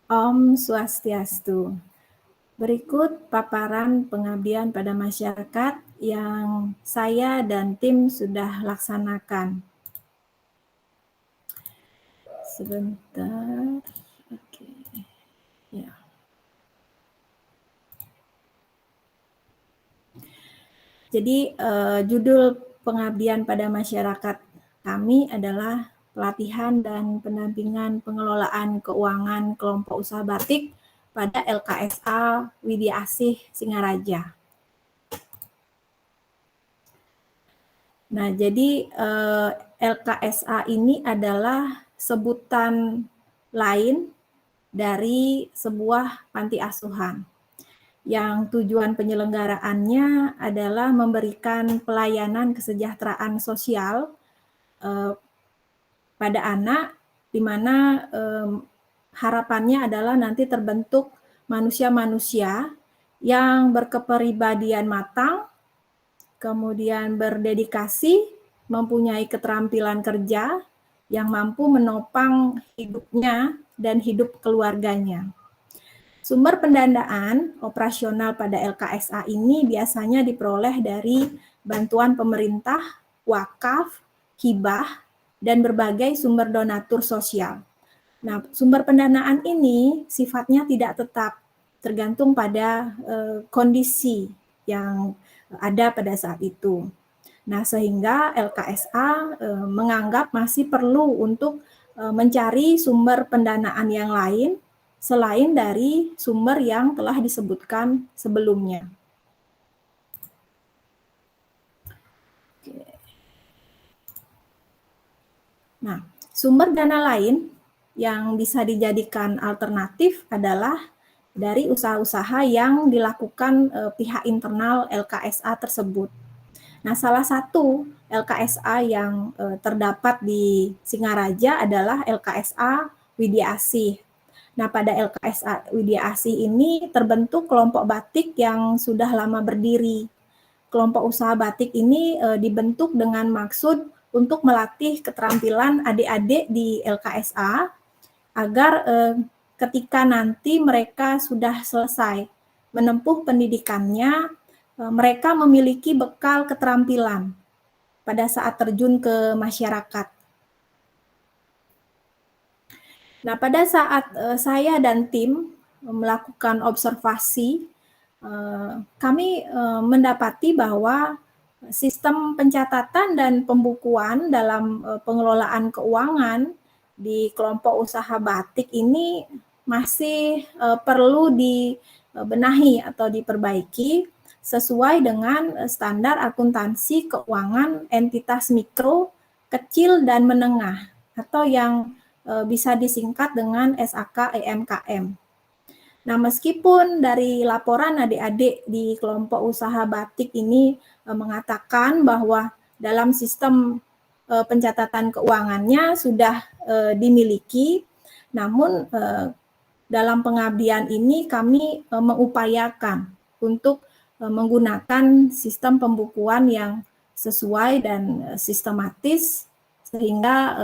Om Swastiastu. Berikut paparan pengabdian pada masyarakat yang saya dan tim sudah laksanakan. Sebentar. Oke. Ya. Jadi judul pengabdian pada masyarakat kami adalah pelatihan dan pendampingan pengelolaan keuangan kelompok usaha batik pada LKSA Widya Asih Singaraja. Nah, jadi LKSA ini adalah sebutan lain dari sebuah panti asuhan yang tujuan penyelenggaraannya adalah memberikan pelayanan kesejahteraan sosial pada anak, di mana harapannya adalah nanti terbentuk manusia-manusia yang berkepribadian matang, kemudian berdedikasi, mempunyai keterampilan kerja yang mampu menopang hidupnya dan hidup keluarganya. Sumber pendanaan operasional pada LKSA ini biasanya diperoleh dari bantuan pemerintah, wakaf, hibah, dan berbagai sumber donatur sosial. Nah, sumber pendanaan ini sifatnya tidak tetap, tergantung pada kondisi yang ada pada saat itu. Nah, sehingga LKSA menganggap masih perlu untuk mencari sumber pendanaan yang lain selain dari sumber yang telah disebutkan sebelumnya. Nah, sumber dana lain yang bisa dijadikan alternatif adalah dari usaha-usaha yang dilakukan pihak internal LKSA tersebut. Nah, salah satu LKSA yang terdapat di Singaraja adalah LKSA Widya Asih. Nah, pada LKSA Widya Asih ini terbentuk kelompok batik yang sudah lama berdiri. Kelompok usaha batik ini dibentuk dengan maksud untuk melatih keterampilan adik-adik di LKSA agar ketika nanti mereka sudah selesai menempuh pendidikannya, mereka memiliki bekal keterampilan pada saat terjun ke masyarakat. Nah, pada saat saya dan tim melakukan observasi, kami mendapati bahwa sistem pencatatan dan pembukuan dalam pengelolaan keuangan di kelompok usaha batik ini masih perlu dibenahi atau diperbaiki sesuai dengan standar akuntansi keuangan entitas mikro, kecil, dan menengah atau yang bisa disingkat dengan SAK EMKM. Nah, meskipun dari laporan adik-adik di kelompok usaha batik ini mengatakan bahwa dalam sistem pencatatan keuangannya sudah dimiliki, namun dalam pengabdian ini kami mengupayakan untuk menggunakan sistem pembukuan yang sesuai dan sistematis sehingga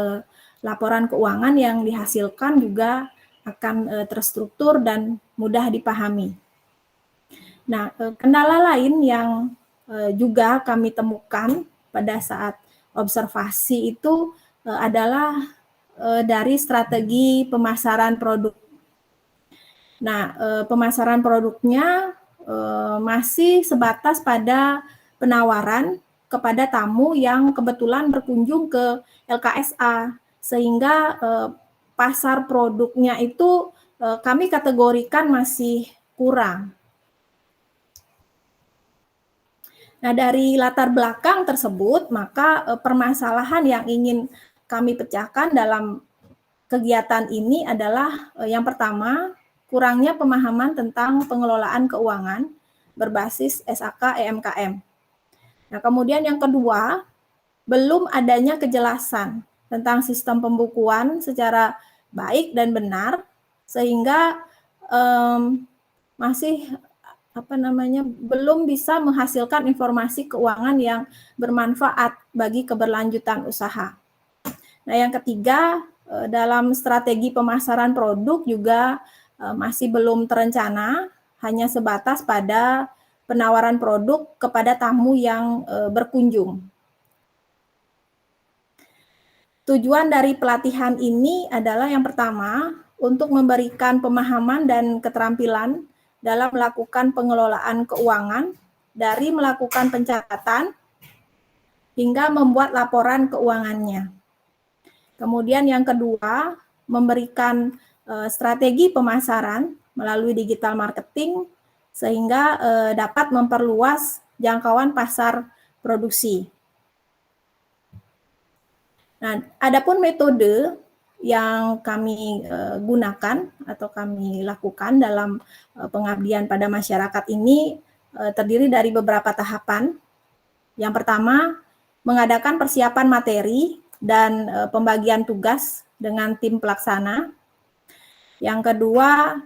laporan keuangan yang dihasilkan juga akan terstruktur dan mudah dipahami. Nah, kendala lain yang juga kami temukan pada saat observasi itu adalah dari strategi pemasaran produk. Nah, pemasaran produknya masih sebatas pada penawaran kepada tamu yang kebetulan berkunjung ke LKSA, sehingga pasar produknya itu kami kategorikan masih kurang. Nah, dari latar belakang tersebut, maka permasalahan yang ingin kami pecahkan dalam kegiatan ini adalah yang pertama, kurangnya pemahaman tentang pengelolaan keuangan berbasis SAK EMKM. Nah, kemudian yang kedua, belum adanya kejelasan tentang sistem pembukuan secara baik dan benar, sehingga masih belum bisa menghasilkan informasi keuangan yang bermanfaat bagi keberlanjutan usaha. Nah, yang ketiga, dalam strategi pemasaran produk juga masih belum terencana, hanya sebatas pada penawaran produk kepada tamu yang berkunjung. Tujuan dari pelatihan ini adalah yang pertama, untuk memberikan pemahaman dan keterampilan dalam melakukan pengelolaan keuangan, dari melakukan pencatatan hingga membuat laporan keuangannya. Kemudian yang kedua, memberikan strategi pemasaran melalui digital marketing sehingga dapat memperluas jangkauan pasar produksi. Nah, adapun metode yang kami gunakan atau kami lakukan dalam pengabdian pada masyarakat ini terdiri dari beberapa tahapan. Yang pertama, mengadakan persiapan materi dan pembagian tugas dengan tim pelaksana. Yang kedua,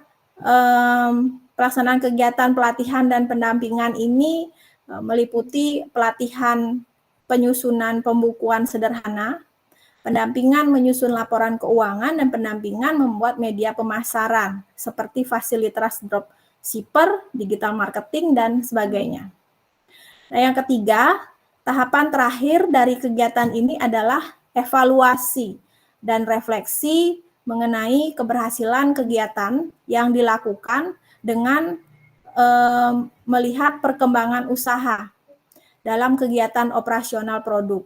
pelaksanaan kegiatan pelatihan dan pendampingan ini meliputi pelatihan penyusunan pembukuan sederhana, pendampingan menyusun laporan keuangan, dan pendampingan membuat media pemasaran seperti fasilitas dropshipper, digital marketing, dan sebagainya. Nah, yang ketiga, tahapan terakhir dari kegiatan ini adalah evaluasi dan refleksi mengenai keberhasilan kegiatan yang dilakukan dengan melihat perkembangan usaha dalam kegiatan operasional produk.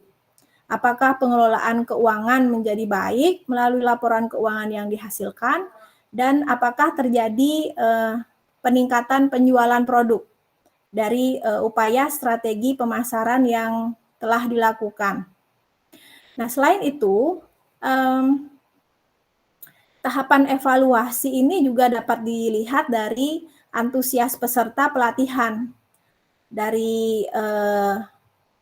Apakah pengelolaan keuangan menjadi baik melalui laporan keuangan yang dihasilkan, dan apakah terjadi peningkatan penjualan produk dari upaya strategi pemasaran yang telah dilakukan. Nah, selain itu, tahapan evaluasi ini juga dapat dilihat dari antusias peserta pelatihan. Dari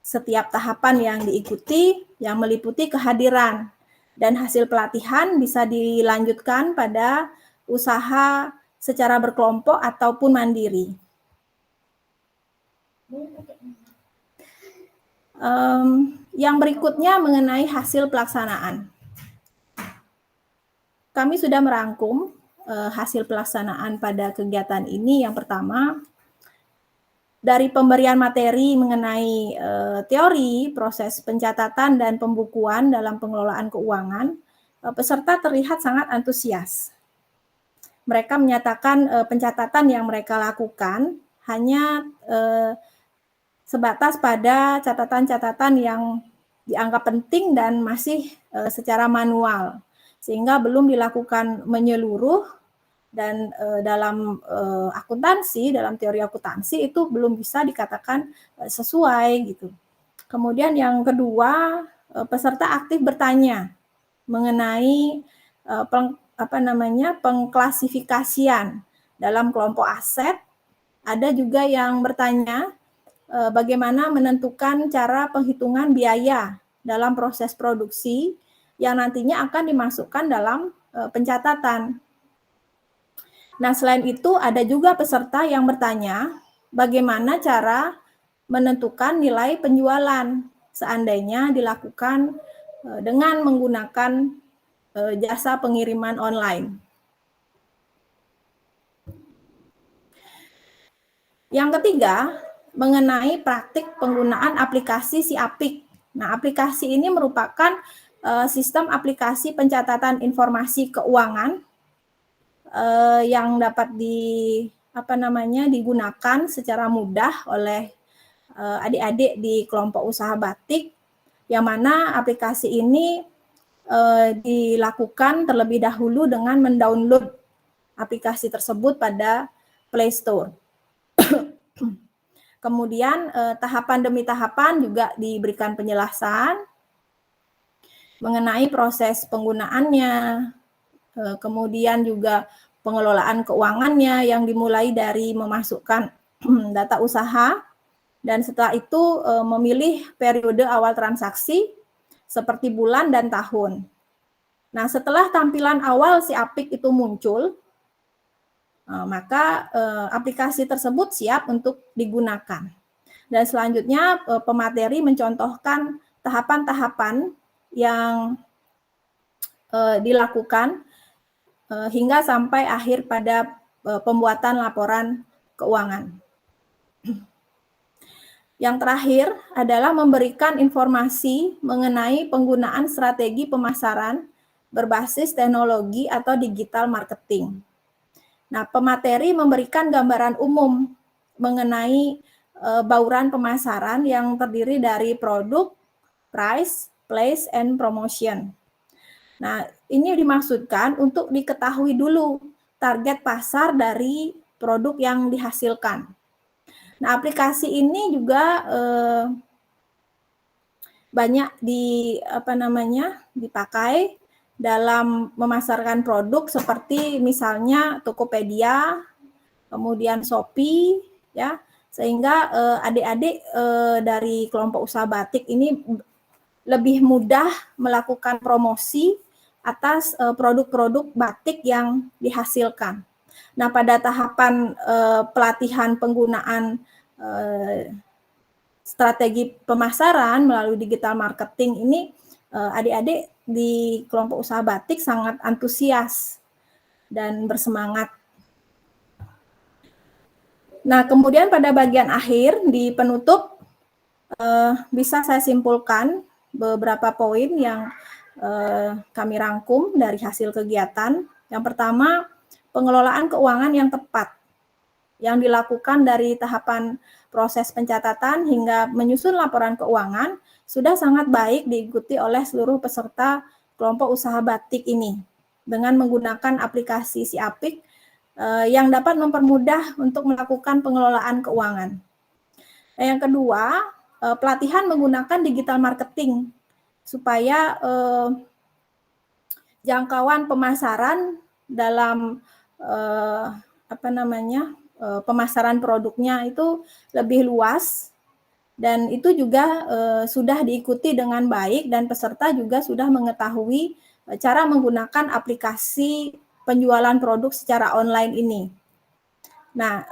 setiap tahapan yang diikuti, yang meliputi kehadiran, dan hasil pelatihan bisa dilanjutkan pada usaha secara berkelompok ataupun mandiri. Yang berikutnya mengenai hasil pelaksanaan. Kami sudah merangkum hasil pelaksanaan pada kegiatan ini. Yang pertama, dari pemberian materi mengenai teori, proses pencatatan dan pembukuan dalam pengelolaan keuangan, peserta terlihat sangat antusias. Mereka menyatakan pencatatan yang mereka lakukan hanya sebatas pada catatan-catatan yang dianggap penting dan masih secara manual, sehingga belum dilakukan menyeluruh. Dan dalam akuntansi, dalam teori akuntansi itu belum bisa dikatakan sesuai gitu. Kemudian yang kedua, peserta aktif bertanya mengenai pengklasifikasian dalam kelompok aset. Ada juga yang bertanya bagaimana menentukan cara penghitungan biaya dalam proses produksi yang nantinya akan dimasukkan dalam pencatatan. Nah, selain itu ada juga peserta yang bertanya bagaimana cara menentukan nilai penjualan seandainya dilakukan dengan menggunakan jasa pengiriman online. Yang ketiga, mengenai praktik penggunaan aplikasi Siapik. Nah, aplikasi ini merupakan sistem aplikasi pencatatan informasi keuangan yang dapat digunakan secara mudah oleh adik-adik di kelompok usaha batik, yang mana aplikasi ini dilakukan terlebih dahulu dengan mendownload aplikasi tersebut pada Play Store. Kemudian tahapan demi tahapan juga diberikan penjelasan mengenai proses penggunaannya, kemudian juga pengelolaan keuangannya yang dimulai dari memasukkan data usaha, dan setelah itu memilih periode awal transaksi seperti bulan dan tahun. Nah, setelah tampilan awal Siapik itu muncul, maka aplikasi tersebut siap untuk digunakan. Dan selanjutnya pemateri mencontohkan tahapan-tahapan yang dilakukan hingga sampai akhir pada pembuatan laporan keuangan. Yang terakhir adalah memberikan informasi mengenai penggunaan strategi pemasaran berbasis teknologi atau digital marketing. Nah, pemateri memberikan gambaran umum mengenai bauran pemasaran yang terdiri dari produk, price, place, and promotion. Nah, ini dimaksudkan untuk diketahui dulu target pasar dari produk yang dihasilkan. Nah, aplikasi ini juga banyak dipakai dalam memasarkan produk seperti misalnya Tokopedia, kemudian Shopee, ya, sehingga adik-adik dari kelompok usaha batik ini lebih mudah melakukan promosi atas produk-produk batik yang dihasilkan. Nah, pada tahapan pelatihan penggunaan strategi pemasaran melalui digital marketing ini, adik-adik di kelompok usaha batik sangat antusias dan bersemangat. Nah, kemudian pada bagian akhir di penutup bisa saya simpulkan beberapa poin yang kami rangkum dari hasil kegiatan. Yang pertama, pengelolaan keuangan yang tepat yang dilakukan dari tahapan proses pencatatan hingga menyusun laporan keuangan sudah sangat baik diikuti oleh seluruh peserta kelompok usaha batik ini dengan menggunakan aplikasi Siapik yang dapat mempermudah untuk melakukan pengelolaan keuangan. Nah, yang kedua, pelatihan menggunakan digital marketing supaya jangkauan pemasaran dalam pemasaran produknya itu lebih luas dan itu juga sudah diikuti dengan baik dan peserta juga sudah mengetahui cara menggunakan aplikasi penjualan produk secara online ini. Nah,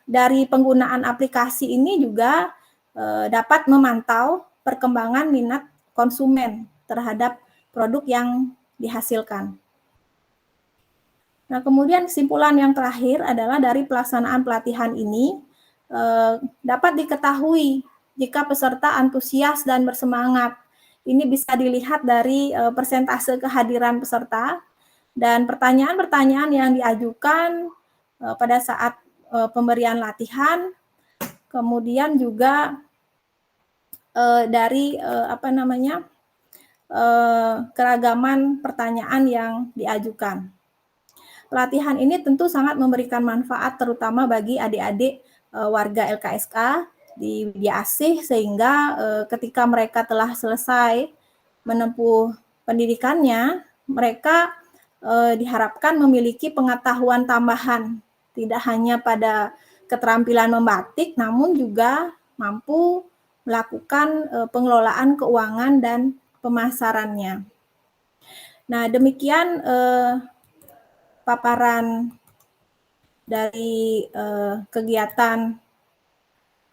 dari penggunaan aplikasi ini juga dapat memantau perkembangan minat konsumen terhadap produk yang dihasilkan. Nah, kemudian kesimpulan yang terakhir adalah dari pelaksanaan pelatihan ini dapat diketahui jika peserta antusias dan bersemangat. Ini bisa dilihat dari persentase kehadiran peserta dan pertanyaan-pertanyaan yang diajukan pada saat pemberian latihan, kemudian juga dari keragaman pertanyaan yang diajukan. Pelatihan ini tentu sangat memberikan manfaat terutama bagi adik-adik warga LKSK di Widya Asih sehingga ketika mereka telah selesai menempuh pendidikannya, mereka diharapkan memiliki pengetahuan tambahan, tidak hanya pada keterampilan membatik, namun juga mampu melakukan pengelolaan keuangan dan pemasarannya. Nah, demikian paparan dari kegiatan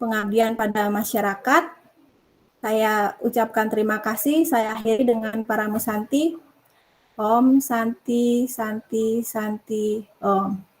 pengabdian pada masyarakat. Saya ucapkan terima kasih. Saya akhiri dengan Paramusanti. Om Santi Santi Santi Om.